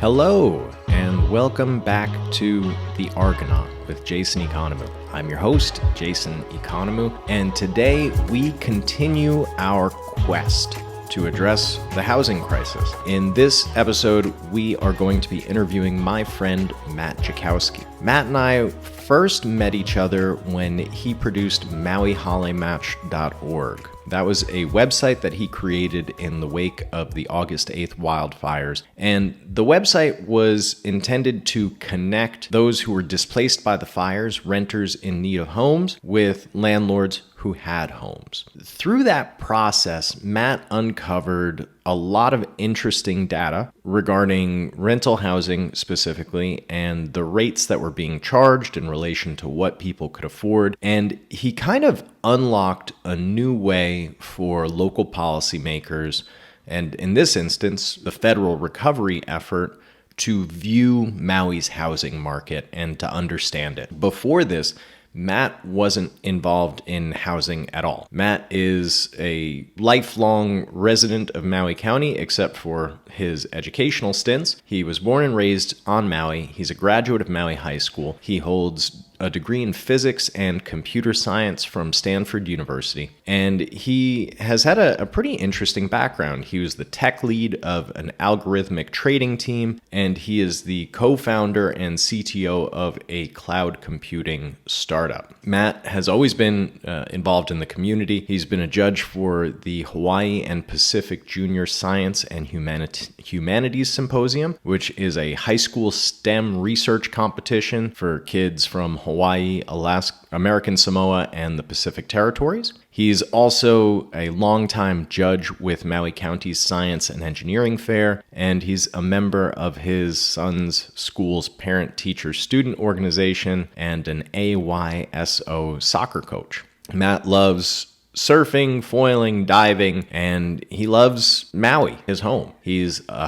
Hello, and welcome back to The Argonaut with Jason Economou. I'm your host, Jason Economou, and today we continue our quest to address the housing crisis. In this episode, we are going to be interviewing my friend, Matt Jachowski. Matt and I first met each other when he produced MauiHaleMatch.org. That was a website that he created in the wake of the August 8th wildfires. And the website was intended to connect those who were displaced by the fires, renters in need of homes, with landlords who had homes. Through that process, Matt uncovered a lot of interesting data regarding rental housing specifically and the rates that were being charged in relation to what people could afford. And he kind of unlocked a new way for local policymakers, and in this instance, the federal recovery effort, to view Maui's housing market and to understand it. Before this, Matt wasn't involved in housing at all. Matt is a lifelong resident of Maui County, except for his educational stints. He was born and raised on Maui. He's a graduate of Maui High School. He holds a degree in physics and computer science from Stanford University. And he has had a pretty interesting background. He was the tech lead of an algorithmic trading team, and he is the co-founder and CTO of a cloud computing startup. Matt has always been involved in the community. He's been a judge for the Hawaii and Pacific Junior Science and Humanities Symposium, which is a high school STEM research competition for kids from Hawaii, Alaska, American Samoa, and the Pacific Territories. He's also a longtime judge with Maui County's Science and Engineering Fair, and he's a member of his son's school's parent-teacher student organization and an AYSO soccer coach. Matt loves surfing, foiling, diving, and he loves Maui, his home. He's a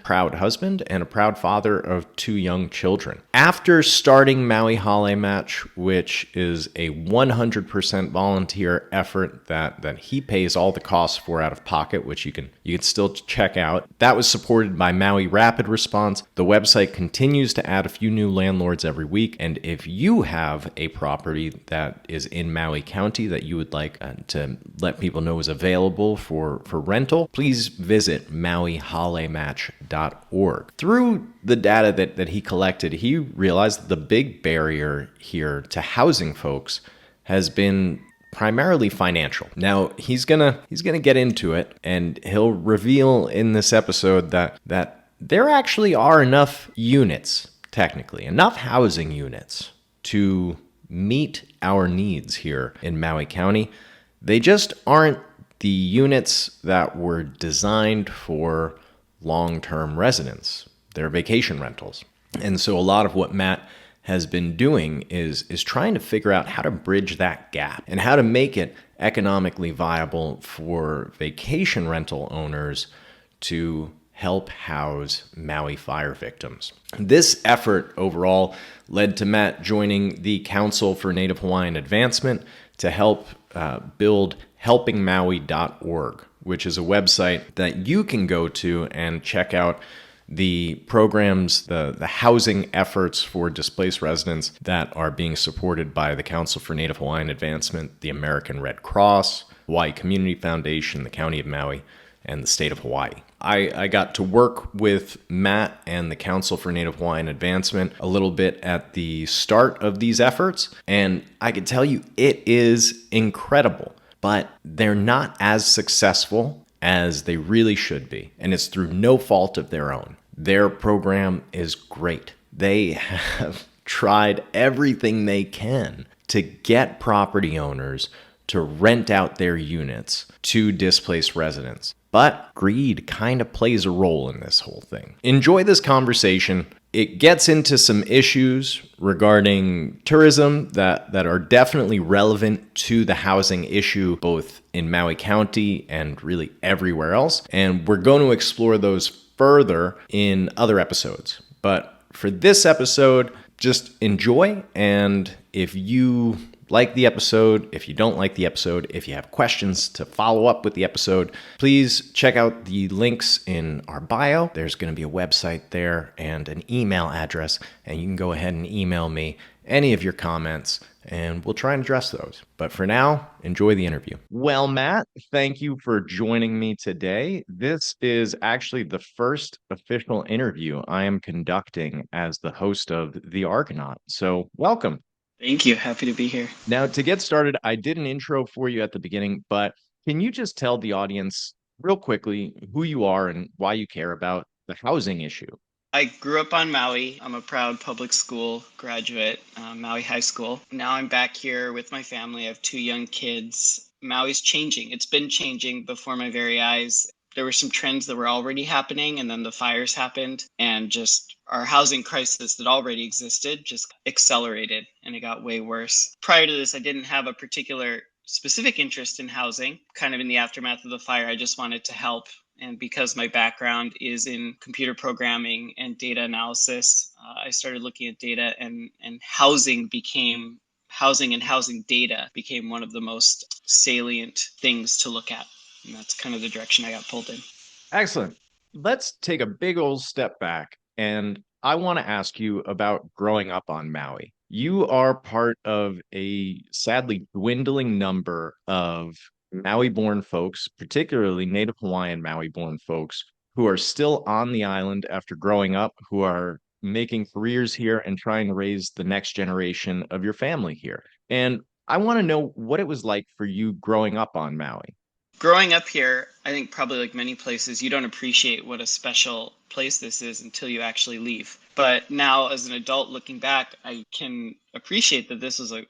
proud husband, and a proud father of 2 young children. After starting Maui Hale Match, which is a 100% volunteer effort that he pays all the costs for out of pocket, which you can still check out. That was supported by Maui Rapid Response. The website continues to add a few new landlords every week, and if you have a property that is in Maui County that you would like to let people know is available for rental, please visit MauiHaleMatch.org. Through the data that he collected, he realized that the big barrier here to housing folks has been primarily financial. Now, he's gonna get into it, and he'll reveal in this episode that there actually are enough units, technically, enough housing units to meet our needs here in Maui County. They just aren't the units that were designed for long-term residents. They're vacation rentals. And so a lot of what Matt has been doing is trying to figure out how to bridge that gap and how to make it economically viable for vacation rental owners to help house Maui fire victims. This effort overall led to Matt joining the Council for Native Hawaiian Advancement to help build helpingmaui.org, which is a website that you can go to and check out the programs, the housing efforts for displaced residents that are being supported by the Council for Native Hawaiian Advancement, the American Red Cross, Hawaii Community Foundation, the County of Maui, and the state of Hawaii. I got to work with Matt and the Council for Native Hawaiian Advancement a little bit at the start of these efforts, and I can tell you it is incredible, but they're not as successful as they really should be, and it's through no fault of their own. Their program is great. They have tried everything they can to get property owners to rent out their units to displaced residents. But greed kind of plays a role in this whole thing. Enjoy this conversation. It gets into some issues regarding tourism that are definitely relevant to the housing issue, both in Maui County and really everywhere else. And we're going to explore those further in other episodes. But for this episode, just enjoy. And if you like the episode, if you don't like the episode, if you have questions to follow up with the episode, please check out the links in our bio. There's going to be a website there and an email address, and you can go ahead and email me any of your comments, and we'll try and address those. But for now, enjoy the interview. Well, Matt, thank you for joining me today. This is actually the first official interview I am conducting as the host of The Argonaut. So, welcome. Thank you. Happy to be here. Now, to get started, I did an intro for you at the beginning, but can you just tell the audience real quickly who you are and why you care about the housing issue? I grew up on Maui. I'm a proud public school graduate, Maui High School. Now I'm back here with my family. I have two young kids. Maui's changing. It's been changing before my very eyes. There were some trends that were already happening, and then the fires happened, and just our housing crisis that already existed just accelerated, and it got way worse. Prior to this, I didn't have a particular specific interest in housing. Kind of in the aftermath of the fire, I just wanted to help. And because my background is in computer programming and data analysis, I started looking at data, and housing and housing data became one of the most salient things to look at. And that's kind of the direction I got pulled in. Excellent. Let's take a big old step back, and I want to ask you about growing up on Maui. You are part of a sadly dwindling number of Maui-born folks, particularly Native Hawaiian Maui-born folks, who are still on the island after growing up, who are making careers here and trying to raise the next generation of your family here. And I want to know what it was like for you growing up on Maui. Growing up here, I think probably like many places, you don't appreciate what a special place this is until you actually leave. But now, as an adult looking back, I can appreciate that this was a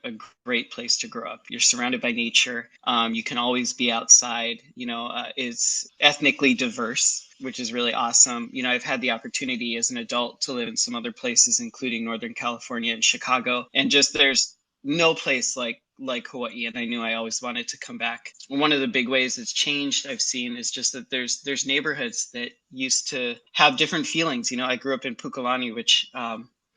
great place to grow up. You're surrounded by nature. You can always be outside. It's ethnically diverse, which is really awesome. I've had the opportunity as an adult to live in some other places, including Northern California and Chicago, and just there's no place like Hawaii, and I knew I always wanted to come back. One of the big ways it's changed I've seen is just that there's neighborhoods that used to have different feelings. I grew up in Pukalani, which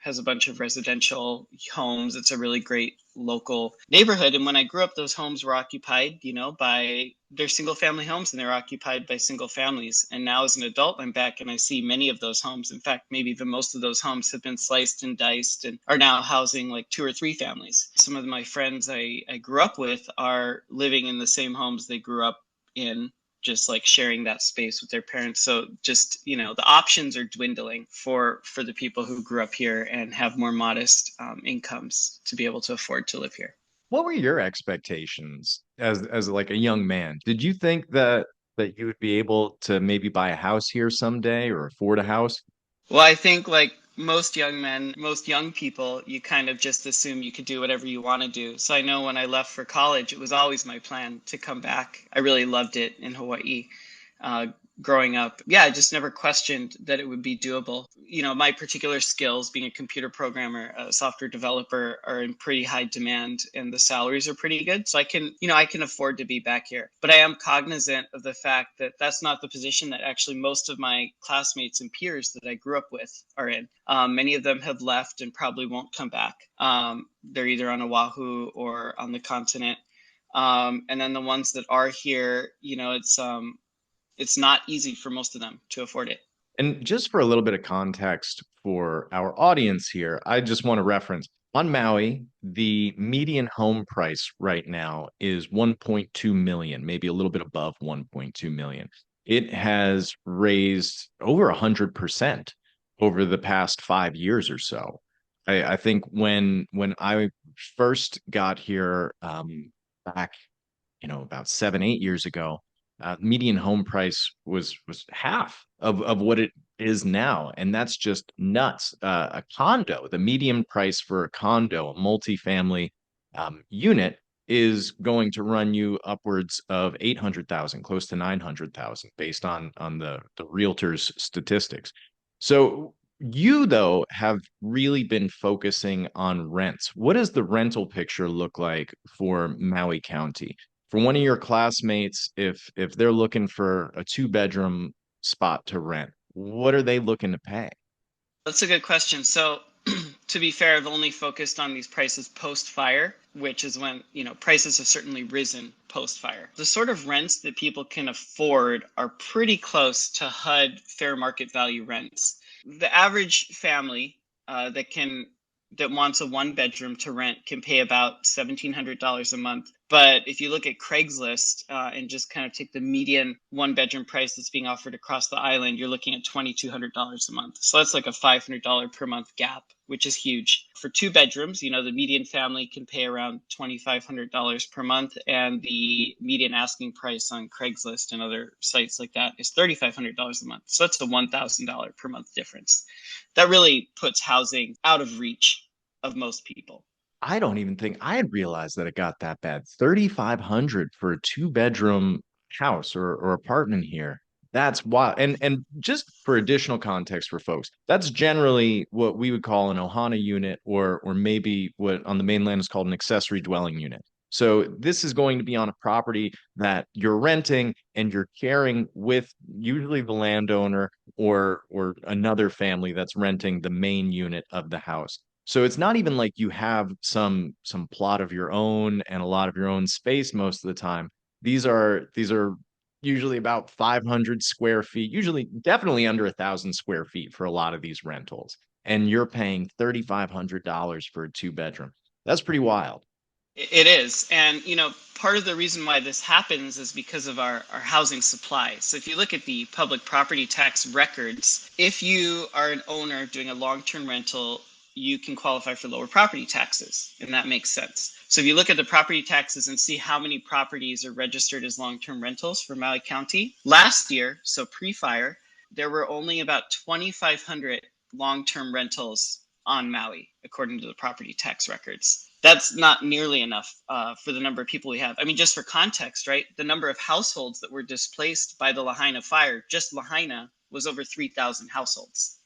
has a bunch of residential homes. It's a really great local neighborhood. And when I grew up, those homes were occupied, by they're single family homes, and they're occupied by single families. And now as an adult, I'm back and I see many of those homes. In fact, maybe even most of those homes have been sliced and diced and are now housing like 2 or 3 families. Some of my friends I grew up with are living in the same homes they grew up in, just like sharing that space with their parents. So just, the options are dwindling for the people who grew up here and have more modest incomes to be able to afford to live here. What were your expectations as like a young man? Did you think that you would be able to maybe buy a house here someday or afford a house? Well, I think like most young men, most young people, you kind of just assume you could do whatever you want to do. So I know when I left for college, it was always my plan to come back. I really loved it in Hawaii. Uh, Growing up, yeah, I just never questioned that it would be doable. My particular skills, being a computer programmer, a software developer, are in pretty high demand, and the salaries are pretty good. So I can afford to be back here. But I am cognizant of the fact that that's not the position that actually most of my classmates and peers that I grew up with are in. Many of them have left and probably won't come back. They're either on Oahu or on the continent. And then the ones that are here, it's not easy for most of them to afford it. And just for a little bit of context for our audience here, I just want to reference on Maui, the median home price right now is 1.2 million, maybe a little bit above 1.2 million. It has raised over 100% over the past 5 years or so. I think when I first got here back, about 7, 8 years ago, median home price was half of what it is now, and that's just nuts. A condo, the median price for a condo, a multifamily unit, is going to run you upwards of 800,000, close to 900,000, based on the realtor's statistics. So you, though, have really been focusing on rents. What does the rental picture look like for Maui County? For one of your classmates, if they're looking for a 2 bedroom spot to rent, what are they looking to pay? That's a good question. So, to be fair, I've only focused on these prices post fire. which is when, prices have certainly risen post fire. The sort of rents that people can afford are pretty close to HUD fair market value rents. The average family that wants a one bedroom to rent can pay about $1,700 a month. But if you look at Craigslist and just kind of take the median one bedroom price that's being offered across the island, you're looking at $2,200 a month. So that's like a $500 per month gap, which is huge. For two bedrooms, the median family can pay around $2,500 per month, and the median asking price on Craigslist and other sites like that is $3,500 a month. So that's a $1,000 per month difference. That really puts housing out of reach of most people. I don't even think I had realized that it got that bad. 3,500 for a two-bedroom house or apartment here. That's wild. And just for additional context for folks, that's generally what we would call an Ohana unit, or maybe what on the mainland is called an accessory dwelling unit. So this is going to be on a property that you're renting and you're sharing with usually the landowner or another family that's renting the main unit of the house. So it's not even like you have some plot of your own and a lot of your own space most of the time. These are usually about 500 square feet, usually definitely under 1,000 square feet for a lot of these rentals. And you're paying $3,500 for a two-bedroom. That's pretty wild. It is. And, part of the reason why this happens is because of our housing supply. So if you look at the public property tax records, if you are an owner doing a long-term rental, you can qualify for lower property taxes. And that makes sense. So if you look at the property taxes and see how many properties are registered as long-term rentals for Maui County, last year, so pre-fire, there were only about 2,500 long-term rentals on Maui, according to the property tax records. That's not nearly enough for the number of people we have. I mean, just for context, right? The number of households that were displaced by the Lahaina fire, just Lahaina, was over 3,000 households.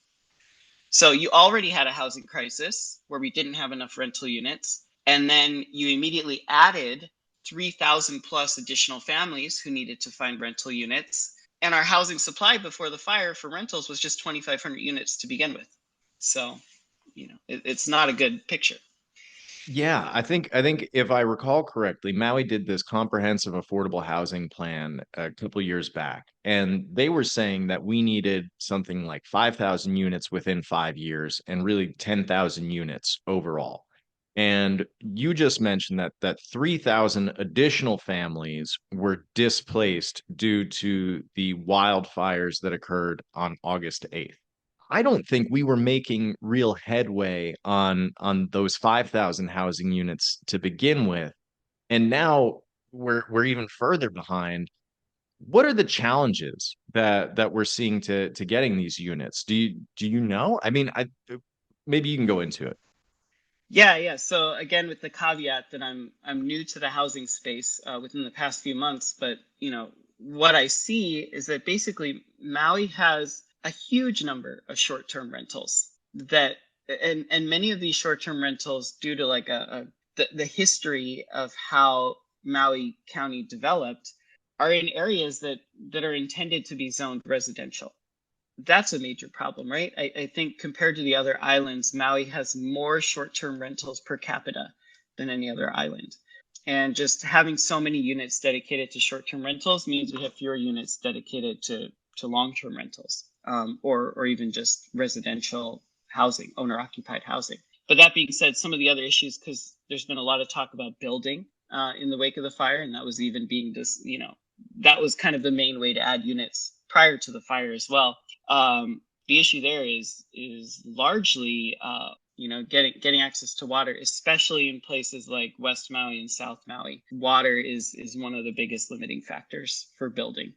So you already had a housing crisis where we didn't have enough rental units. And then you immediately added 3,000 plus additional families who needed to find rental units. And our housing supply before the fire for rentals was just 2,500 units to begin with. So, it's not a good picture. Yeah, I think if I recall correctly, Maui did this comprehensive affordable housing plan a couple years back, and they were saying that we needed something like 5,000 units within 5 years and really 10,000 units overall. And you just mentioned that 3,000 additional families were displaced due to the wildfires that occurred on August 8th. I don't think we were making real headway on those 5,000 housing units to begin with, and now we're even further behind. What are the challenges that we're seeing to getting these units? Do you know? I mean, maybe you can go into it. Yeah, yeah. So again, with the caveat that I'm new to the housing space within the past few months, but what I see is that basically Maui has a huge number of short-term rentals that, and many of these short-term rentals, due to like the history of how Maui County developed, are in areas that are intended to be zoned residential. That's a major problem, right? I think compared to the other islands, Maui has more short-term rentals per capita than any other island. And just having so many units dedicated to short-term rentals means we have fewer units dedicated to long-term rentals, or even just residential housing, owner-occupied housing. But that being said, some of the other issues, because there's been a lot of talk about building in the wake of the fire, and that was even being just, that was kind of the main way to add units prior to the fire as well. The issue there is largely getting access to water, especially in places like West Maui and South Maui. Water is one of the biggest limiting factors for building.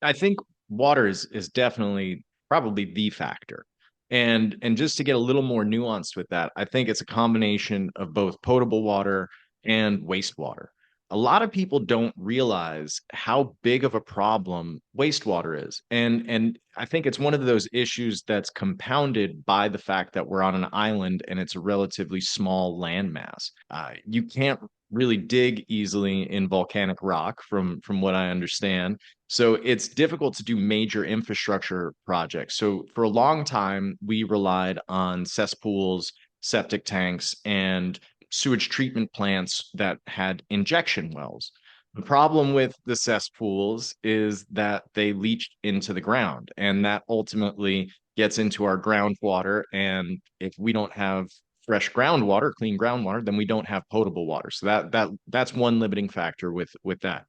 I think water is definitely probably the factor. And just to get a little more nuanced with that, I think it's a combination of both potable water and wastewater. A lot of people don't realize how big of a problem wastewater is. And I think it's one of those issues that's compounded by the fact that we're on an island and it's a relatively small landmass. You can't really dig easily in volcanic rock from what I understand. So it's difficult to do major infrastructure projects. So for a long time, we relied on cesspools, septic tanks, and sewage treatment plants that had injection wells. The problem with the cesspools is that they leach into the ground, and that ultimately gets into our groundwater. And if we don't have fresh groundwater, clean groundwater, then we don't have potable water. So that's one limiting factor with that.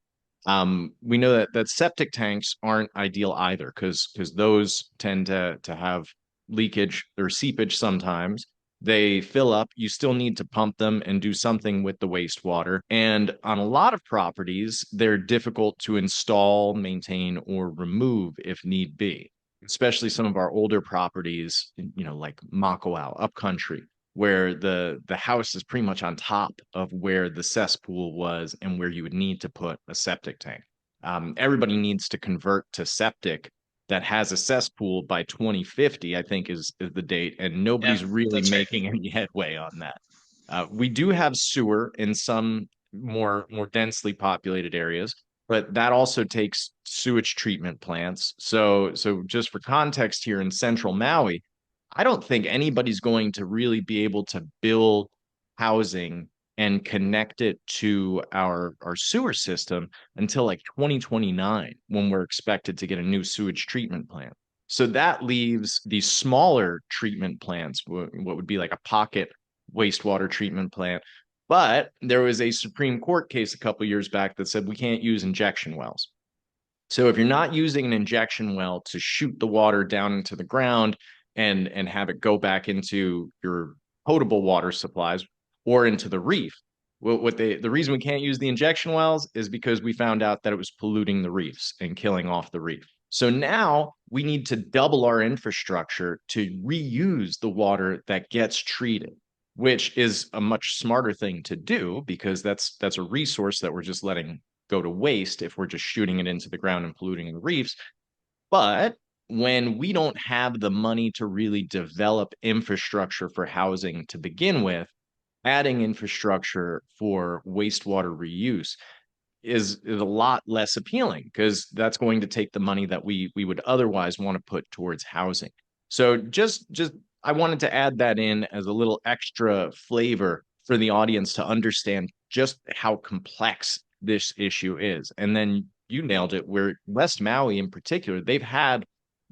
We know that septic tanks aren't ideal either, because those tend to have leakage or seepage sometimes. They fill up, you still need to pump them and do something with the wastewater. And on a lot of properties, they're difficult to install, maintain, or remove if need be, especially some of our older properties, like Mahalo, upcountry, where the house is pretty much on top of where the cesspool was and where you would need to put a septic tank. Everybody needs to convert to septic that has a cesspool by 2050, I think is the date, and Yeah, nobody's really that's right. making any headway on that. We do have sewer in some more densely populated areas, but that also takes sewage treatment plants. So just for context here in central Maui, I don't think anybody's going to really be able to build housing and connect it to our sewer system until like 2029, when we're expected to get a new sewage treatment plant. So that leaves these smaller treatment plants, what would be like a pocket wastewater treatment plant. But there was a Supreme Court case a couple years back that said we can't use injection wells. So if you're not using an injection well to shoot the water down into the ground and have it go back into your potable water supplies or into the reef, the reason we can't use the injection wells is because we found out that it was polluting the reefs and killing off the reef. So now we need to double our infrastructure to reuse the water that gets treated, which is a much smarter thing to do, because that's a resource that we're just letting go to waste if we're just shooting it into the ground and polluting the reefs. But when we don't have the money to really develop infrastructure for housing to begin with, adding infrastructure for wastewater reuse is a lot less appealing, because that's going to take the money that we would otherwise want to put towards housing. So just I wanted to add that in as a little extra flavor for the audience to understand just how complex this issue is. And then you nailed it, where West Maui in particular, they've had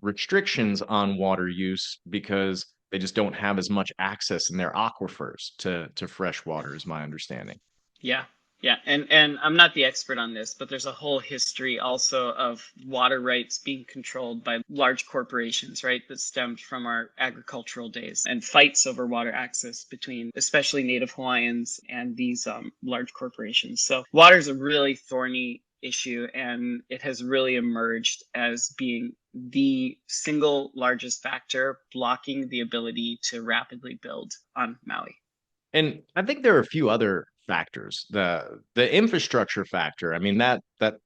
restrictions on water use because they just don't have as much access in their aquifers to fresh water, is my understanding. Yeah. Yeah, and I'm not the expert on this, but there's a whole history also of water rights being controlled by large corporations, right? That stemmed from our agricultural days, and fights over water access between especially Native Hawaiians and these large corporations. So water is a really thorny issue, and it has really emerged as being the single largest factor blocking the ability to rapidly build on Maui. And I think there are a few other factors. The infrastructure factor, I mean, that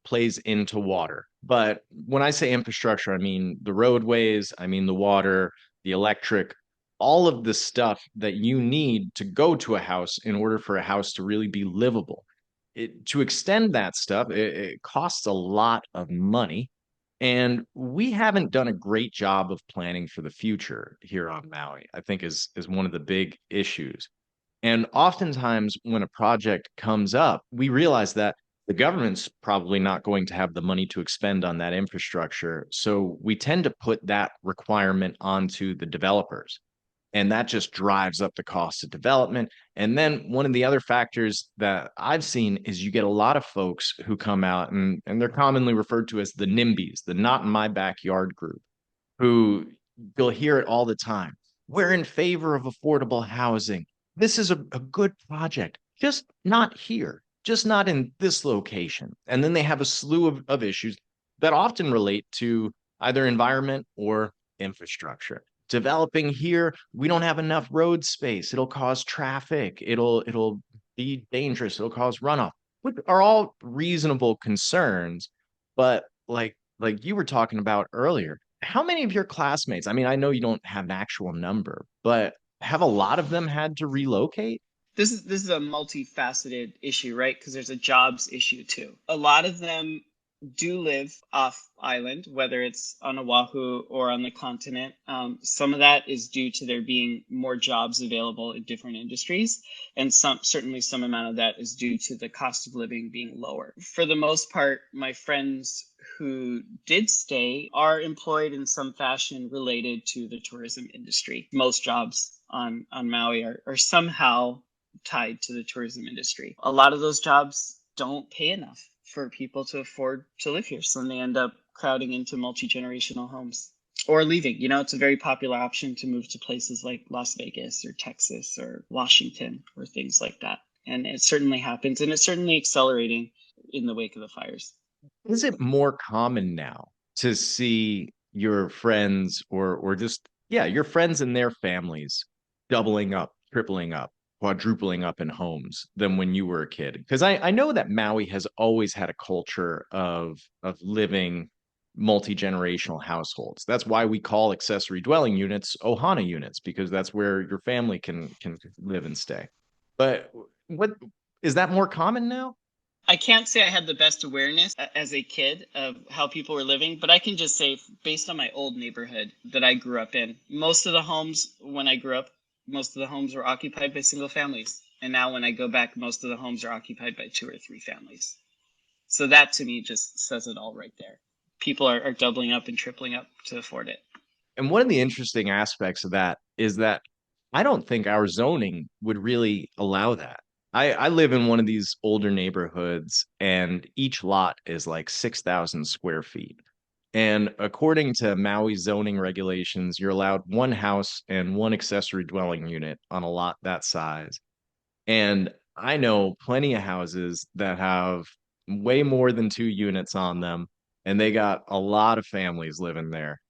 plays into water. But when I say infrastructure, I mean the roadways, I mean the water, the electric, all of the stuff that you need to go to a house in order for a house to really be livable. To extend that stuff, it costs a lot of money. And we haven't done a great job of planning for the future here on Maui, I think is one of the big issues. And oftentimes, when a project comes up, we realize that the government's probably not going to have the money to expend on that infrastructure. So we tend to put that requirement onto the developers. And that just drives up the cost of development. And then one of the other factors that I've seen is you get a lot of folks who come out, and they're commonly referred to as the NIMBYs, the not in my backyard group, who you'll hear it all the time. We're in favor of affordable housing. This is a good project, just not here, just not in this location. And then they have a slew of issues that often relate to either environment or infrastructure. Developing here, we don't have enough road space. It'll cause traffic. It'll be dangerous. It'll cause runoff, which are all reasonable concerns. But like you were talking about earlier, how many of your classmates, I mean, I know you don't have an actual number, but have a lot of them had to relocate? This is a multifaceted issue, right? Because there's a jobs issue too. A lot of them do live off island, whether it's on Oahu or on the continent. Some of that is due to there being more jobs available in different industries, and certainly some amount of that is due to the cost of living being lower. For the most part, my friends who did stay are employed in some fashion related to the tourism industry. Most jobs on Maui are somehow tied to the tourism industry. A lot of those jobs don't pay enough for people to afford to live here. So then they end up crowding into multi-generational homes or leaving. It's a very popular option to move to places like Las Vegas or Texas or Washington or things like that. And it certainly happens, and it's certainly accelerating in the wake of the fires. Is it more common now to see your friends or just, yeah, your friends and their families doubling up, tripling up, quadrupling up in homes than when you were a kid? Because I know that Maui has always had a culture of living multi-generational households. That's why we call accessory dwelling units Ohana units, because that's where your family can live and stay. But what is that more common now? I can't say I had the best awareness as a kid of how people were living, but I can just say, based on my old neighborhood that I grew up in, most of the homes when I grew up, most of the homes were occupied by single families. And now when I go back, most of the homes are occupied by two or three families. So that to me just says it all right there. People are doubling up and tripling up to afford it. And one of the interesting aspects of that is that I don't think our zoning would really allow that. I live in one of these older neighborhoods, and each lot is like 6,000 square feet. And according to Maui zoning regulations, you're allowed one house and one accessory dwelling unit on a lot that size. And I know plenty of houses that have way more than two units on them, and they got a lot of families living there.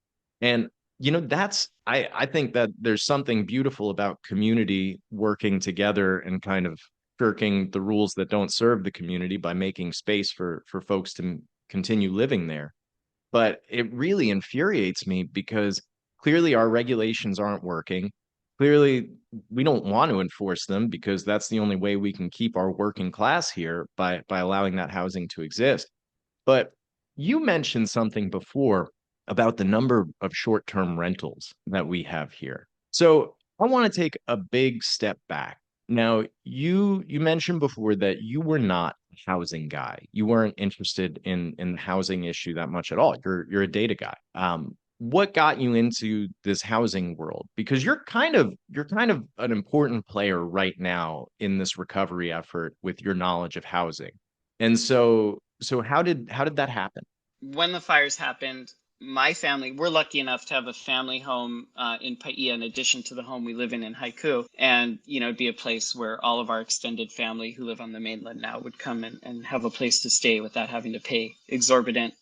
And that's I think that there's something beautiful about community working together and kind of shirking the rules that don't serve the community by making space for folks to continue living there. But it really infuriates me because clearly our regulations aren't working. Clearly, we don't want to enforce them because that's the only way we can keep our working class here by allowing that housing to exist. But you mentioned something before about the number of short-term rentals that we have here. So I want to take a big step back. Now, you mentioned before that you were not a housing guy. You weren't interested in the housing issue that much at all. You're a data guy. What got you into this housing world? Because you're kind of an important player right now in this recovery effort with your knowledge of housing. And so how did that happen? When the fires happened, my family, we're lucky enough to have a family home in Paia in addition to the home we live in Haiku. And, it'd be a place where all of our extended family who live on the mainland now would come and have a place to stay without having to pay exorbitant,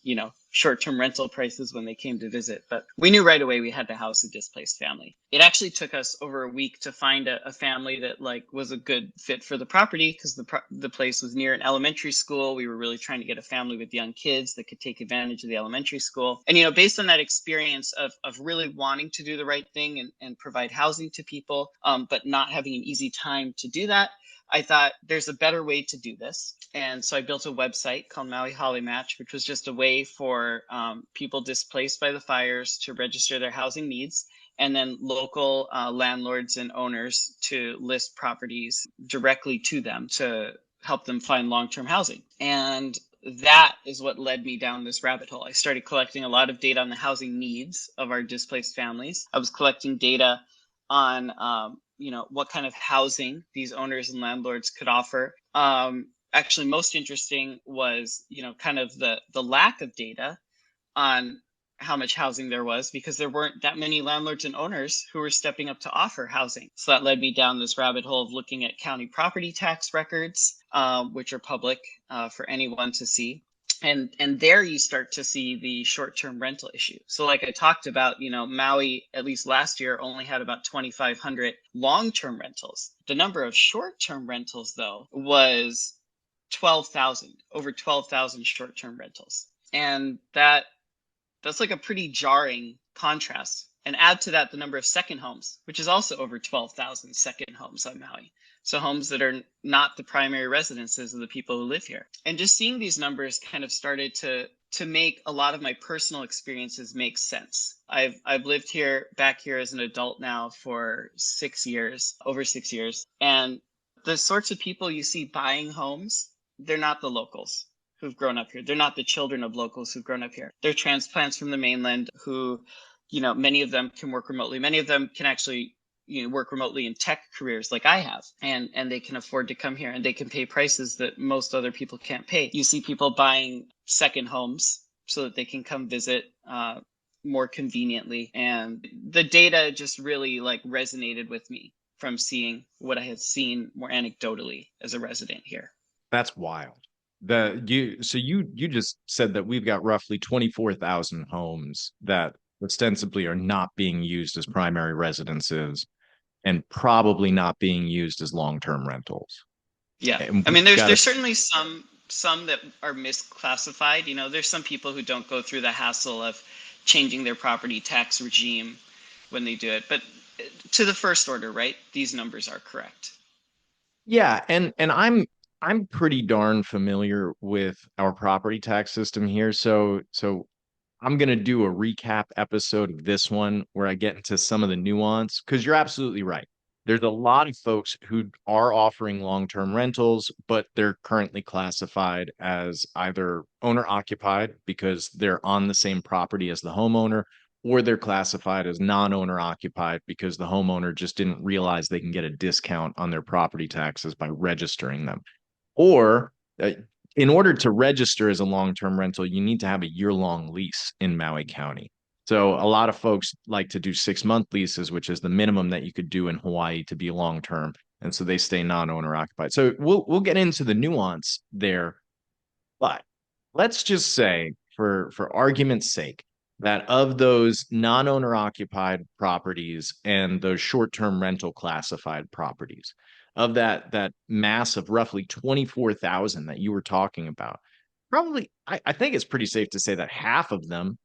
short-term rental prices when they came to visit. But we knew right away we had to house a displaced family. It actually took us over a week to find a family that was a good fit for the property because the place was near an elementary school. We were really trying to get a family with young kids that could take advantage of the elementary school. And based on that experience of really wanting to do the right thing and provide housing to people, but not having an easy time to do that, I thought there's a better way to do this. And so I built a website called Maui Holly Match, which was just a way for people displaced by the fires to register their housing needs, and then local landlords and owners to list properties directly to them to help them find long-term housing. And that is what led me down this rabbit hole. I started collecting a lot of data on the housing needs of our displaced families. I was collecting data on what kind of housing these owners and landlords could offer. Actually, most interesting was kind of the lack of data on how much housing there was, because there weren't that many landlords and owners who were stepping up to offer housing. So that led me down this rabbit hole of looking at county property tax records, which are public for anyone to see. And there you start to see the short-term rental issue. So like I talked about, Maui, at least last year, only had about 2,500 long-term rentals. The number of short-term rentals, though, was 12,000, over 12,000 short-term rentals. And that's like a pretty jarring contrast And add to that the number of second homes, which is also over 12,000 second homes on Maui. So homes that are not the primary residences of the people who live here. And just seeing these numbers kind of started to make a lot of my personal experiences make sense. I've lived here back here as an adult now for 6 years, over 6 years. And the sorts of people you see buying homes, they're not the locals who've grown up here. They're not the children of locals who've grown up here. They're transplants from the mainland who, many of them can work remotely. Many of them can actually, work remotely in tech careers like I have, and they can afford to come here and they can pay prices that most other people can't pay. You see people buying second homes so that they can come visit more conveniently. And the data just really like resonated with me from seeing what I had seen more anecdotally as a resident here. That's wild. You just said that we've got roughly 24,000 homes that ostensibly are not being used as primary residences and probably not being used as long-term rentals. Yeah. And I mean, we've there's got to, there's certainly some that are misclassified. There's some people who don't go through the hassle of changing their property tax regime when they do it. But to the first order, right? These numbers are correct. yeah, and I'm pretty darn familiar with our property tax system here. So I'm going to do a recap episode of this one where I get into some of the nuance because you're absolutely right. There's a lot of folks who are offering long-term rentals, but they're currently classified as either owner occupied because they're on the same property as the homeowner, or they're classified as non-owner occupied because the homeowner just didn't realize they can get a discount on their property taxes by registering them. Or in order to register as a long-term rental, you need to have a year-long lease in Maui County. So a lot of folks like to do 6-month leases, which is the minimum that you could do in Hawaii to be long-term. And so they stay non-owner occupied. So we'll get into the nuance there, but let's just say, for argument's sake, that of those non-owner occupied properties and those short-term rental classified properties, of that mass of roughly 24,000 that you were talking about, probably I think it's pretty safe to say that half of them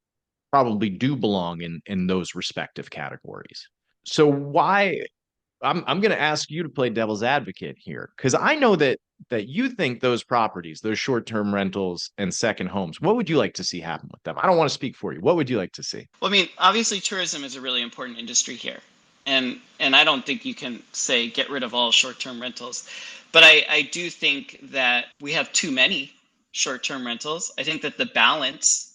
probably do belong in those respective categories. So why I'm going to ask you to play devil's advocate here because I know that you think those properties, those short-term rentals and second homes, what would you like to see happen with them? I don't want to speak for you. What would you like to see? Well, I mean, obviously, tourism is a really important industry here, and I don't think you can say get rid of all short-term rentals, but I do think that we have too many short-term rentals. I think that the balance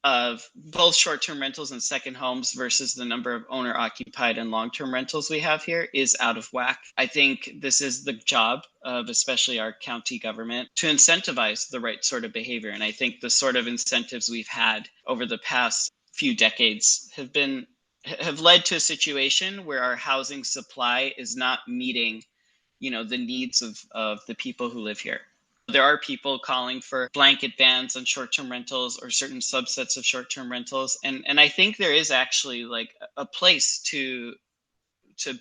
of both short-term rentals and second homes versus the number of owner-occupied and long-term rentals we have here is out of whack. I think this is the job of especially our county government to incentivize the right sort of behavior. And I think the sort of incentives we've had over the past few decades have led to a situation where our housing supply is not meeting, the needs of the people who live here. There are people calling for blanket bans on short-term rentals or certain subsets of short-term rentals. And I think there is actually like a place to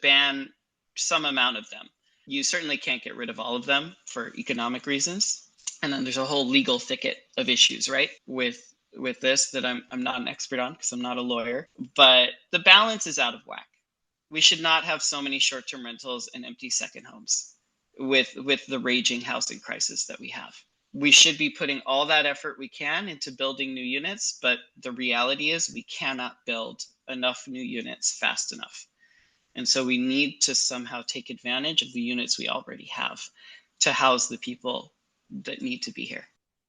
ban some amount of them. You certainly can't get rid of all of them for economic reasons. And then there's a whole legal thicket of issues, right? With this that I'm not an expert on because I'm not a lawyer, but the balance is out of whack. We should not have so many short-term rentals and empty second homes with the raging housing crisis that we have. We should be putting all that effort we can into building new units, but the reality is we cannot build enough new units fast enough. And so we need to somehow take advantage of the units we already have to house the people that need to be here.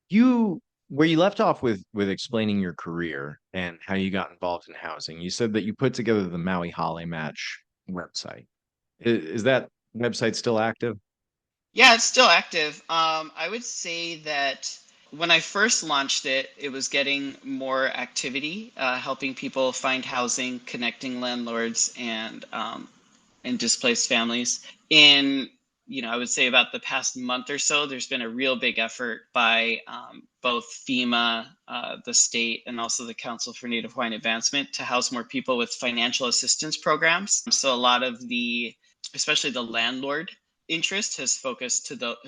You where you left off with explaining your career and how you got involved in housing, you said that you put together the Maui Hale Match website. Is that website still active? Yeah, it's still active. I would say that when I first launched it, it was getting more activity, helping people find housing, connecting landlords and displaced families. In I would say about the past month or so, there's been a real big effort by both FEMA, the state, and also the Council for Native Hawaiian Advancement to house more people with financial assistance programs. So a lot of especially the landlord interest has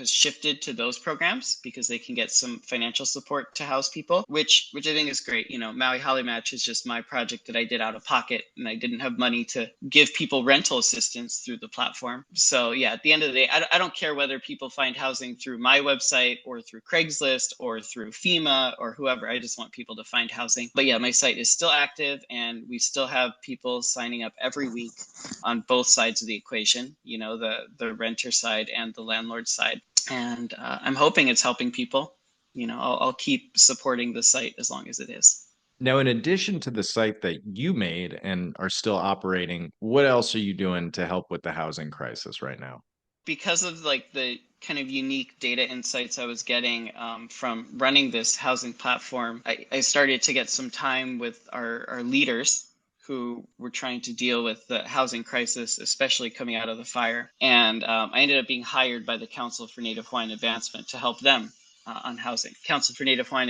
shifted to those programs because they can get some financial support to house people, which I think is great. Maui Holly Match is just my project that I did out of pocket, and I didn't have money to give people rental assistance through the platform. So yeah, at the end of the day, I don't care whether people find housing through my website or through Craigslist or through FEMA or whoever. I just want people to find housing. But yeah, my site is still active, and we still have people signing up every week on both sides of the equation, the renter side and the landlord side. And I'm hoping it's helping people. I'll keep supporting the site as long as it is. Now, in addition to the site that you made and are still operating, what else are you doing to help with the housing crisis right now? Because of like the kind of unique data insights I was getting from running this housing platform, I started to get some time with our leaders who were trying to deal with the housing crisis, especially coming out of the fire. And I ended up being hired by the Council for Native Hawaiian Advancement to help them on housing. Council for Native Hawaiian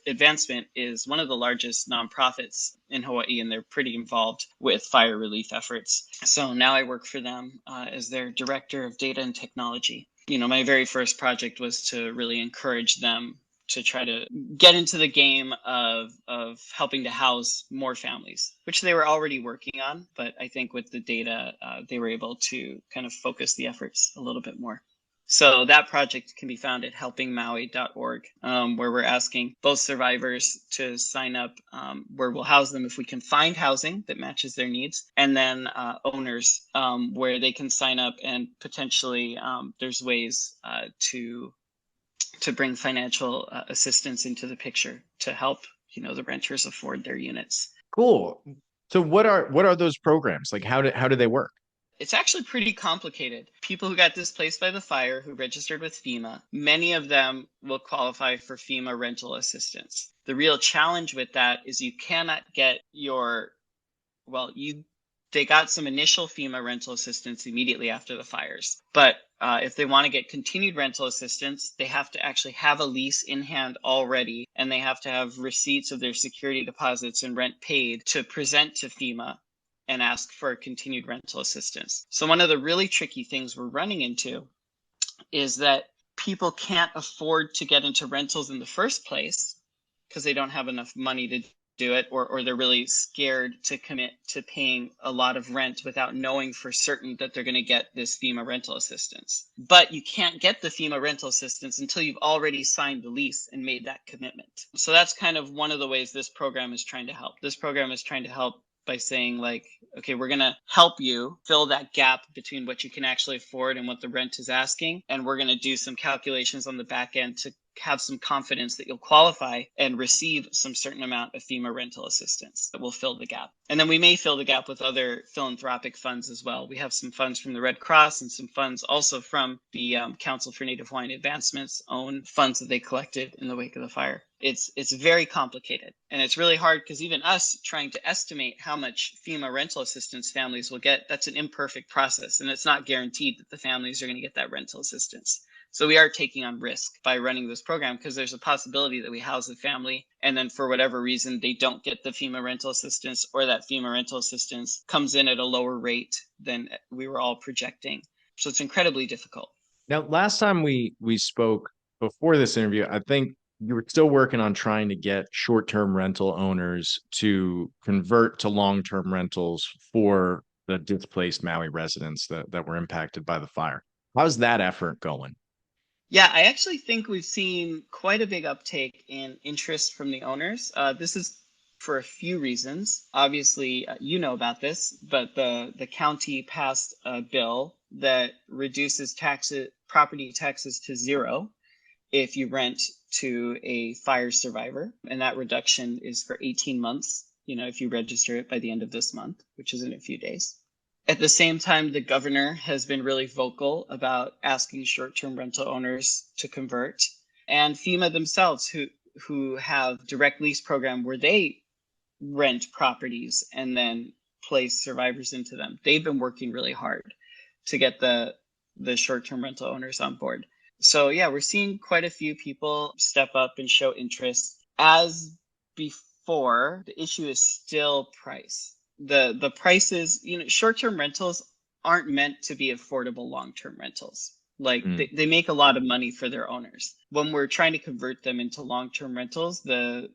Advancement is one of the largest nonprofits in Hawaii, and they're pretty involved with fire relief efforts. So now I work for them as their director of data and technology. My very first project was to really encourage them to try to get into the game of helping to house more families, which they were already working on. But I think with the data, they were able to kind of focus the efforts a little bit more. So that project can be found at helpingmaui.org, where we're asking both survivors to sign up, where we'll house them if we can find housing that matches their needs, and then owners, where they can sign up and potentially there's ways to bring financial assistance into the picture to help the renters afford their units. Cool. So what are those programs? Like how do they work? It's actually pretty complicated. People who got displaced by the fire who registered with FEMA, many of them will qualify for FEMA rental assistance. The real challenge with that is you cannot get they got some initial FEMA rental assistance immediately after the fires. But if they want to get continued rental assistance, they have to actually have a lease in hand already, and they have to have receipts of their security deposits and rent paid to present to FEMA and ask for continued rental assistance. So one of the really tricky things we're running into is that people can't afford to get into rentals in the first place because they don't have enough money to do it, or they're really scared to commit to paying a lot of rent without knowing for certain that they're going to get this FEMA rental assistance. But you can't get the FEMA rental assistance until you've already signed the lease and made that commitment. So that's kind of one of the ways this program is trying to help. This program is trying to help by saying like, okay, we're going to help you fill that gap between what you can actually afford and what the rent is asking. And we're going to do some calculations on the back end to have some confidence that you'll qualify and receive some certain amount of FEMA rental assistance that will fill the gap. And then we may fill the gap with other philanthropic funds as well. We have some funds from the Red Cross and some funds also from the Council for Native Hawaiian Advancement's own funds that they collected in the wake of the fire. It's very complicated, and it's really hard because even us trying to estimate how much FEMA rental assistance families will get, that's an imperfect process, and it's not guaranteed that the families are going to get that rental assistance. So we are taking on risk by running this program because there's a possibility that we house a family and then for whatever reason they don't get the FEMA rental assistance, or that FEMA rental assistance comes in at a lower rate than we were all projecting. So it's incredibly difficult. Now, last time we spoke before this interview, I think you were still working on trying to get short-term rental owners to convert to long-term rentals for the displaced Maui residents that were impacted by the fire. How's that effort going? Yeah, I actually think we've seen quite a big uptake in interest from the owners. This is for a few reasons. Obviously, you know about this, but the county passed a bill that reduces property taxes to zero if you rent to a fire survivor. And that reduction is for 18 months, if you register it by the end of this month, which is in a few days. At the same time, the governor has been really vocal about asking short-term rental owners to convert. And FEMA themselves, who have direct lease program where they rent properties and then place survivors into them, they've been working really hard to get the short-term rental owners on board. So yeah, we're seeing quite a few people step up and show interest. As before, the issue is still price. The prices, short-term rentals aren't meant to be affordable long-term rentals. Like Mm. they make a lot of money for their owners. When we're trying to convert them into long-term rentals, the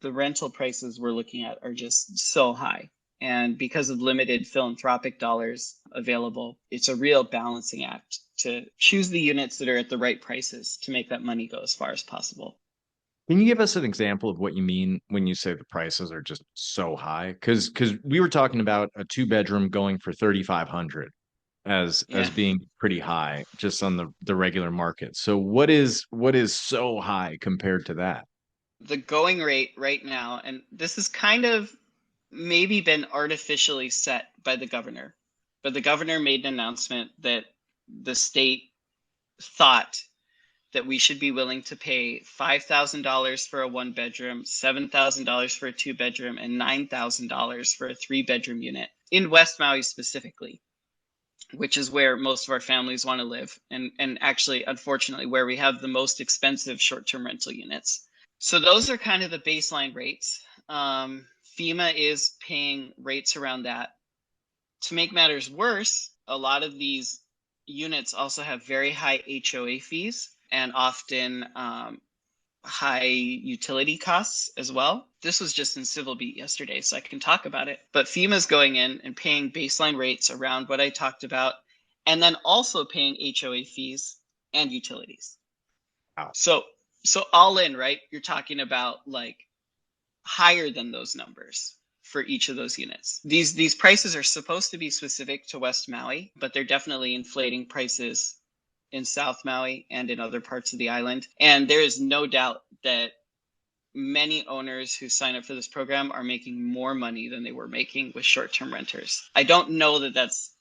rental prices we're looking at are just so high. And because of limited philanthropic dollars available, it's a real balancing act to choose the units that are at the right prices to make that money go as far as possible. Can you give us an example of what you mean when you say the prices are just so high? Because we were talking about a two-bedroom going for 3,500 as Yeah. being pretty high just on the regular market. So what is so high compared to that? The going rate right now, and this has kind of maybe been artificially set by the governor, but the governor made an announcement that the state thought that we should be willing to pay $5,000 for a one bedroom, $7,000 for a two bedroom, and $9,000 for a three bedroom unit in West Maui specifically, which is where most of our families want to live. And actually, unfortunately, where we have the most expensive short term rental units. So those are kind of the baseline rates. FEMA is paying rates around that. To make matters worse, a lot of these units also have very high HOA fees and often high utility costs as well. This was just in Civil Beat yesterday, so I can talk about it. But FEMA's going in and paying baseline rates around what I talked about, and then also paying HOA fees and utilities. Wow. So so all in, right? You're talking about like higher than those numbers for each of those units. These prices are supposed to be specific to West Maui, but they're definitely inflating prices in South Maui and in other parts of the island. And there is no doubt that many owners who sign up for this program are making more money than they were making with short-term renters. I don't know that that's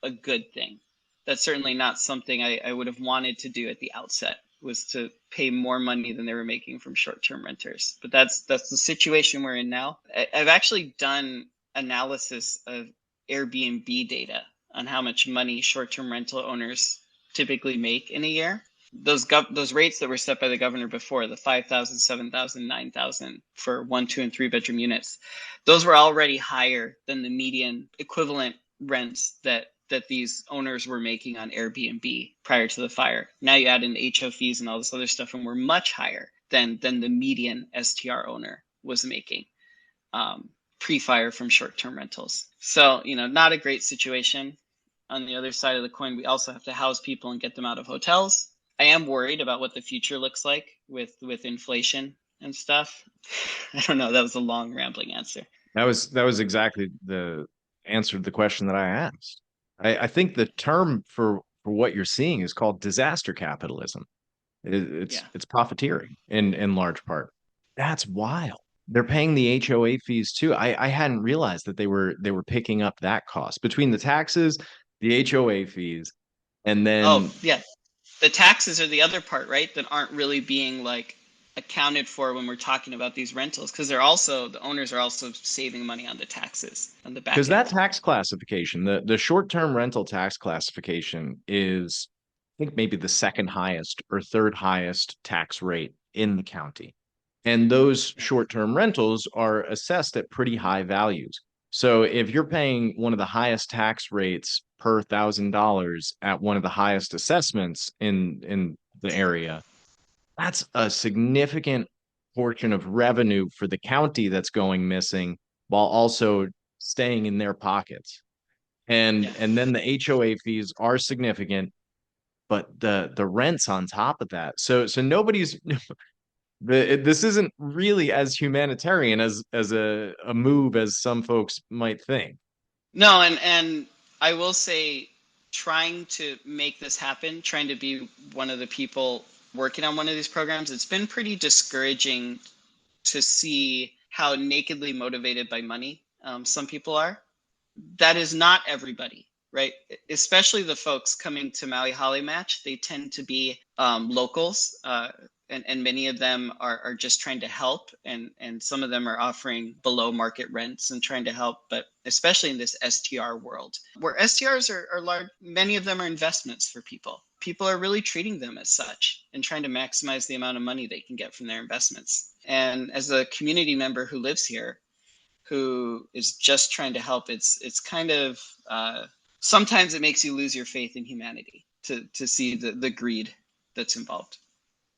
a good thing. That's certainly not something I would have wanted to do at the outset, was to pay more money than they were making from short-term renters. But that's the situation we're in now. I've actually done analysis of Airbnb data on how much money short-term rental owners typically make in a year. Those rates that were set by the governor before, the 5,000, 7,000, 9,000 for one, two, and three bedroom units, those were already higher than the median equivalent rents that these owners were making on Airbnb prior to the fire. Now you add in the HO fees and all this other stuff, and we're much higher than the median STR owner was making pre-fire from short-term rentals. So, not a great situation. On the other side of the coin, we also have to house people and get them out of hotels. I am worried about what the future looks like with inflation and stuff. I don't know. That was a long rambling answer. That was exactly the answer to the question that I asked. I think the term for what you're seeing is called disaster capitalism. It's Yeah. it's profiteering in large part. That's wild. They're paying the HOA fees too. I hadn't realized that they were picking up that cost between the taxes, the HOA fees, and Oh, then yeah. The taxes are the other part, right? That aren't really being like accounted for when we're talking about these rentals, because the owners are also saving money on the taxes on the because back that end. tax classification, the short-term rental tax classification is, I think maybe the second highest or third highest tax rate in the county. And those Yeah. short-term rentals are assessed at pretty high values. So if you're paying one of the highest tax rates per $1,000 at one of the highest assessments in the area, that's a significant portion of revenue for the county that's going missing while also staying in their pockets. And Yeah. and then the HOA fees are significant, but the rents on top of that. So nobody's this isn't really as humanitarian as a move as some folks might think. No, and I will say, trying to make this happen, trying to be one of the people working on one of these programs, it's been pretty discouraging to see how nakedly motivated by money some people are. That is not everybody, right? Especially the folks coming to Maui Holly Match. They tend to be locals, and many of them are just trying to help, and some of them are offering below market rents and trying to help. But especially in this STR world, where STRs are large, many of them are investments for people. People are really treating them as such and trying to maximize the amount of money they can get from their investments. And as a community member who lives here, who is just trying to help, it's kind of sometimes it makes you lose your faith in humanity to see the greed that's involved.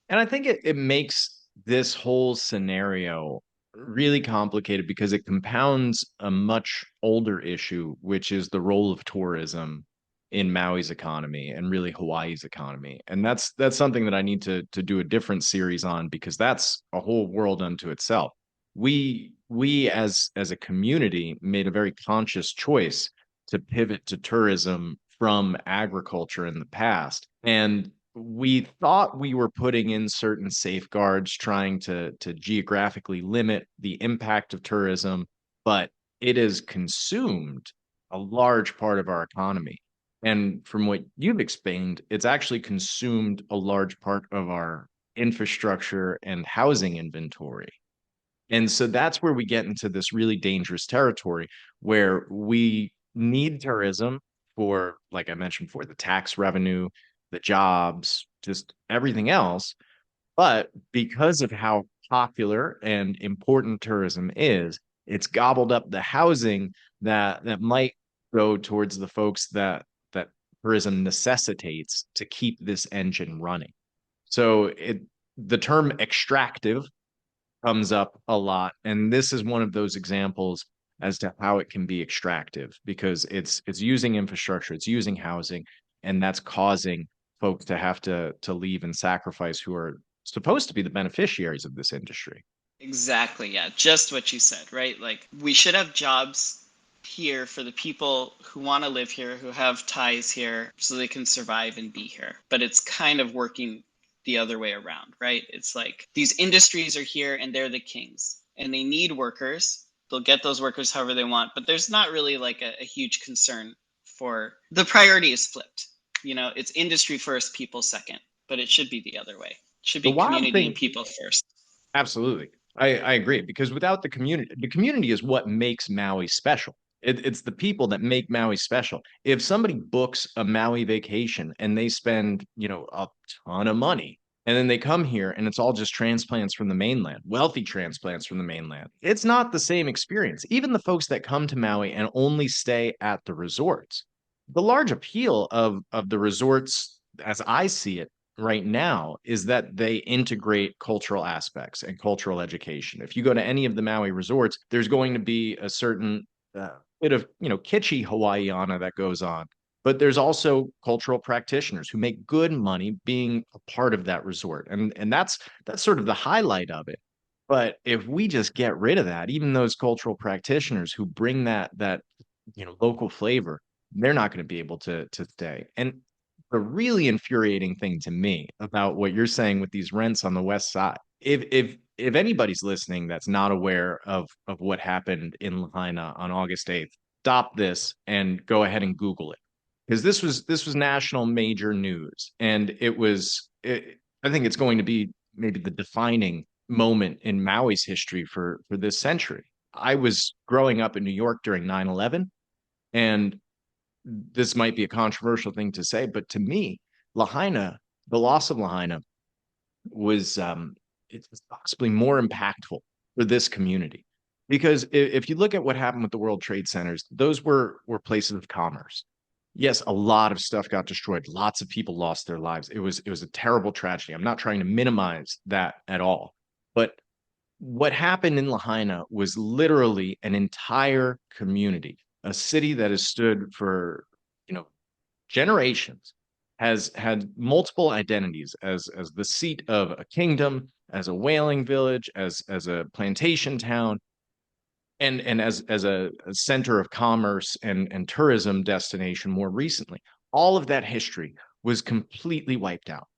And I think it makes this whole scenario really complicated because it compounds a much older issue, which is the role of tourism in Maui's economy and really Hawaii's economy. And that's something that I need to do a different series on because that's a whole world unto itself. We as a community made a very conscious choice to pivot to tourism from agriculture in the past. And we thought we were putting in certain safeguards trying to geographically limit the impact of tourism, but it has consumed a large part of our economy. And from what you've explained, it's actually consumed a large part of our infrastructure and housing inventory. And so that's where we get into this really dangerous territory where we need tourism for, like I mentioned before, the tax revenue, the jobs, just everything else. But because of how popular and important tourism is, it's gobbled up the housing that might go towards the folks that tourism necessitates to keep this engine running. So the term extractive comes up a lot, and this is one of those examples as to how it can be extractive because it's using infrastructure, it's using housing, and that's causing folks to have to leave and sacrifice who are supposed to be the beneficiaries of this industry. Exactly. Yeah. Just what you said, right? Like we should have jobs here for the people who want to live here, who have ties here, so they can survive and be here. But it's kind of working the other way around, right? It's like these industries are here and they're the kings and they need workers. They'll get those workers however they want, but there's not really like a huge concern for the priority is flipped. You know, it's industry first, people second, but it should be the other way. It should The be wild community and thing, people first. absolutely. I agree because without the community is what makes Maui special. It's the people that make Maui special. If somebody books a Maui vacation and they spend, a ton of money, and then they come here and it's all just transplants from the mainland, wealthy transplants from the mainland, it's not the same experience. Even the folks that come to Maui and only stay at the resorts, the large appeal of the resorts, as I see it, right now is that they integrate cultural aspects and cultural education. If you go to any of the Maui resorts, there's going to be a certain bit of, kitschy Hawaiiana that goes on. But there's also cultural practitioners who make good money being a part of that resort. And that's sort of the highlight of it. But if we just get rid of that, even those cultural practitioners who bring that local flavor, they're not going to be able to stay. And the really infuriating thing to me about what you're saying with these rents on the west side, if anybody's listening that's not aware of what happened in Lahaina on August 8th, stop this and go ahead and Google it. Because this was national major news. And I think it's going to be maybe the defining moment in Maui's history for this century. I was growing up in New York during 9/11, and this might be a controversial thing to say, but to me, Lahaina, the loss of Lahaina was it's possibly more impactful for this community. Because if you look at what happened with the World Trade Centers, those were places of commerce. Yes, a lot of stuff got destroyed. Lots of people lost their lives. It was a terrible tragedy. I'm not trying to minimize that at all. But what happened in Lahaina was literally an entire community, a city that has stood for, you know, generations, has had multiple identities as the seat of a kingdom, as a whaling village, as a plantation town, and as a center of commerce and tourism destination more recently. All of that history was completely wiped out.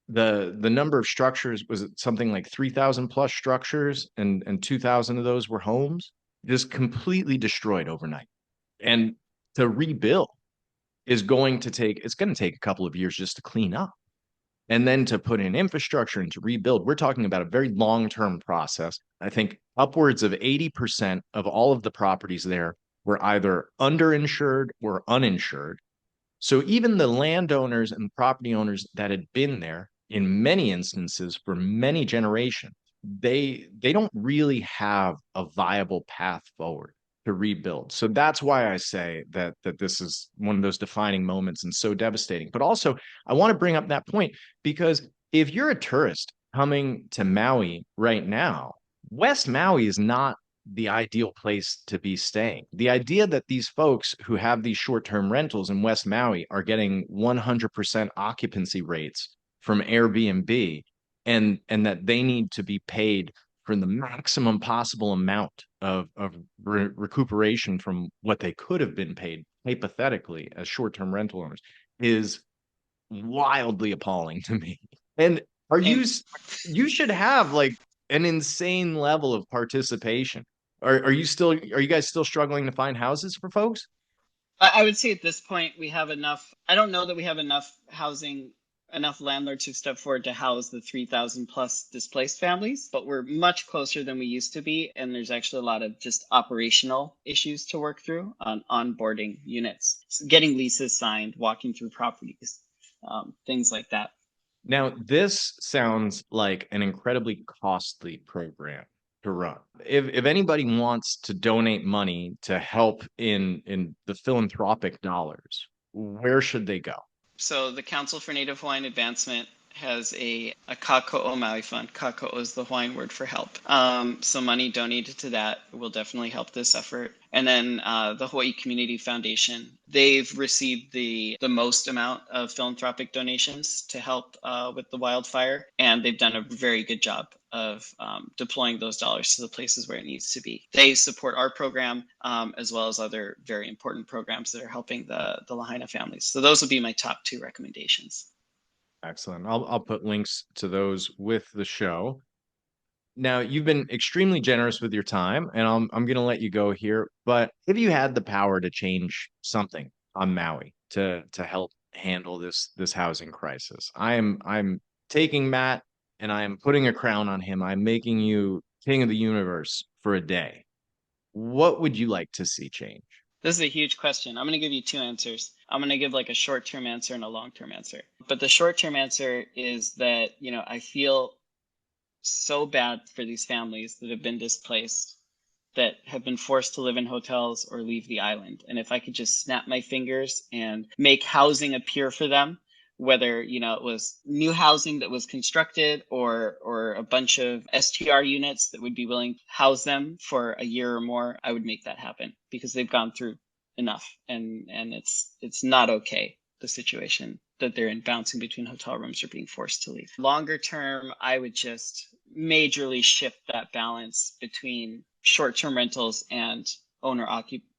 The number of structures was something like 3,000 plus structures, and 2,000 of those were homes, just completely destroyed overnight. And to rebuild it's going to take a couple of years just to clean up. And then to put in infrastructure and to rebuild, we're talking about a very long-term process. I think upwards of 80% of all of the properties there were either underinsured or uninsured. So even the landowners and property owners that had been there in many instances for many generations, they don't really have a viable path forward. to rebuild. So that's why I say that this is one of those defining moments and so devastating. But also, I want to bring up that point because if you're a tourist coming to Maui right now, West Maui is not the ideal place to be staying. The idea that these folks who have these short-term rentals in West Maui are getting 100% occupancy rates from Airbnb and that they need to be paid for the maximum possible amount of recuperation from what they could have been paid hypothetically as short-term rental owners is wildly appalling to me. And are And you should have like an insane level of participation. Are you guys still struggling to find houses for folks? I would say at this point we have enough. I don't know that we have enough housing, enough landlords who step forward to house the 3,000 plus displaced families, but we're much closer than we used to be. And there's actually a lot of just operational issues to work through on onboarding units, getting leases signed, walking through properties, things like that. Now, this sounds like an incredibly costly program to run. If anybody wants to donate money to help in the philanthropic dollars, where should they go? So the Council for Native Hawaiian Advancement has a Kāko'o Maui Fund. Kāko'o is the Hawaiian word for help. So money donated to that will definitely help this effort. And then the Hawaii Community Foundation, they've received the most amount of philanthropic donations to help with the wildfire. And they've done a very good job of deploying those dollars to the places where it needs to be. They support our program as well as other very important programs that are helping the Lahaina families. So those would be my top two recommendations. Excellent. I'll put links to those with the show. Now, you've been extremely generous with your time, and I'm going to let you go here. But if you had the power to change something on Maui to help handle this housing crisis, I'm taking Matt and I am putting a crown on him. I'm making you king of the universe for a day. What would you like to see change? This is a huge question. I'm going to give you two answers. I'm going to give like a short term answer and a long term answer. But the short term answer is that, I feel so bad for these families that have been displaced, that have been forced to live in hotels or leave the island. And if I could just snap my fingers and make housing appear for them, whether it was new housing that was constructed or a bunch of STR units that would be willing to house them for a year or more, I would make that happen because they've gone through enough, and it's not okay, the situation that they're in, bouncing between hotel rooms or being forced to leave. Longer term, I would just majorly shift that balance between short-term rentals and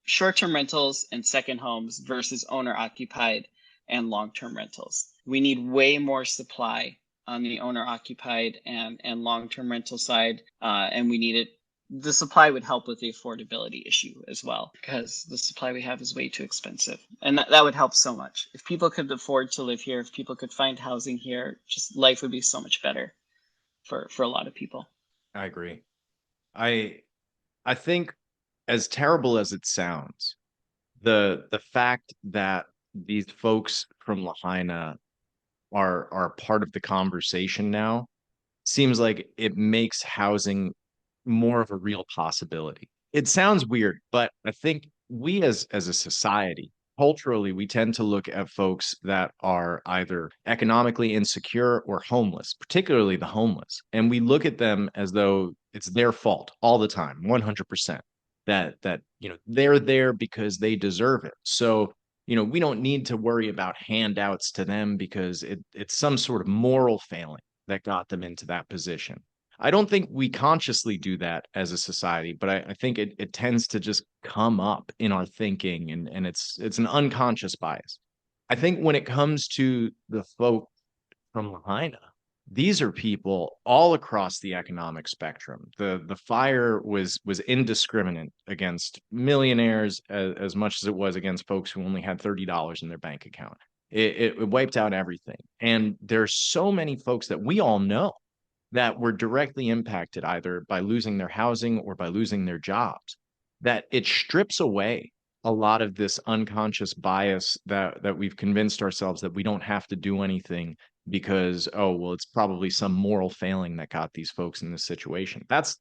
short-term rentals and second homes versus owner occupied and long-term rentals. We need way more supply on the owner occupied and long-term rental side, and we need it. The supply would help with the affordability issue as well, because the supply we have is way too expensive. And that would help so much. If people could afford to live here, if people could find housing here, just life would be so much better for a lot of people. I agree. I I think as terrible as it sounds, the fact that these folks from Lahaina are part of the conversation now seems like it makes housing more of a real possibility. It sounds weird, but I think we as a society, culturally, we tend to look at folks that are either economically insecure or homeless, particularly the homeless. And we look at them as though it's their fault all the time, 100%. That they're there because they deserve it. So we don't need to worry about handouts to them because it's some sort of moral failing that got them into that position. I don't think we consciously do that as a society, but I think it tends to just come up in our thinking and it's an unconscious bias. I think when it comes to the folk from Lahaina, these are people all across the economic spectrum. The fire was indiscriminate against millionaires as much as it was against folks who only had $30 in their bank account. It wiped out everything. And there's so many folks that we all know that were directly impacted either by losing their housing or by losing their jobs, that it strips away a lot of this unconscious bias that we've convinced ourselves that we don't have to do anything because, oh, well, it's probably some moral failing that got these folks in this situation. That's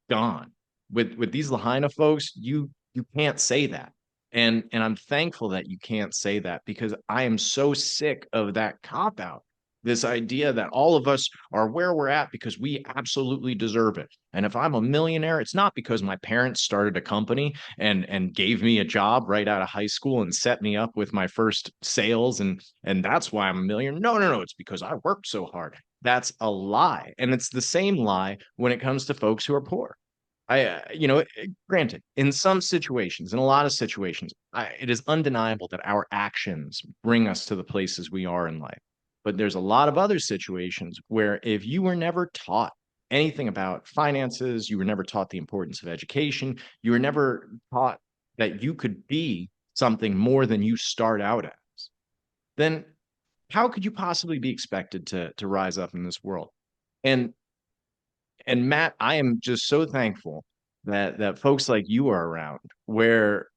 gone. With these Lahaina folks, You can't say that. And I'm thankful that you can't say that, because I am so sick of that cop out. This idea that all of us are where we're at because we absolutely deserve it. And if I'm a millionaire, it's not because my parents started a company and gave me a job right out of high school and set me up with my first sales, and that's why I'm a millionaire. No, no, no, it's because I worked so hard. That's a lie. And it's the same lie when it comes to folks who are poor. Granted, in some situations, in a lot of situations, it is undeniable that our actions bring us to the places we are in life. But there's a lot of other situations where if you were never taught anything about finances, you were never taught the importance of education, you were never taught that you could be something more than you start out as, then how could you possibly be expected to rise up in this world? And and Matt, I am just so thankful that folks like you are around, where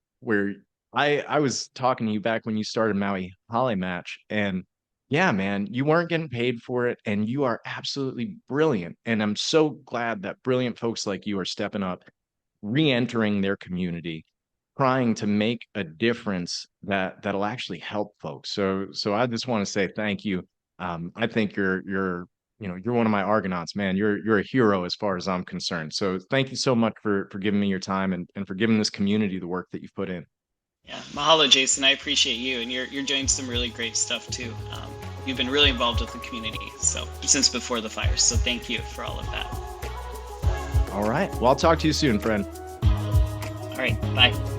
I was talking to you back when you started Maui Holly Match, and yeah, man, you weren't getting paid for it, and you are absolutely brilliant. And I'm so glad that brilliant folks like you are stepping up, re-entering their community, trying to make a difference that'll actually help folks. So I just want to say thank you. I think you're one of my Argonauts, man. You're a hero as far as I'm concerned. So thank you so much for giving me your time and for giving this community the work that you've put in. Yeah, mahalo, Jason. I appreciate you, and you're doing some really great stuff too. You've been really involved with the community, so since before the fires. So thank you for all of that. All right. Well, I'll talk to you soon, friend. All right, bye.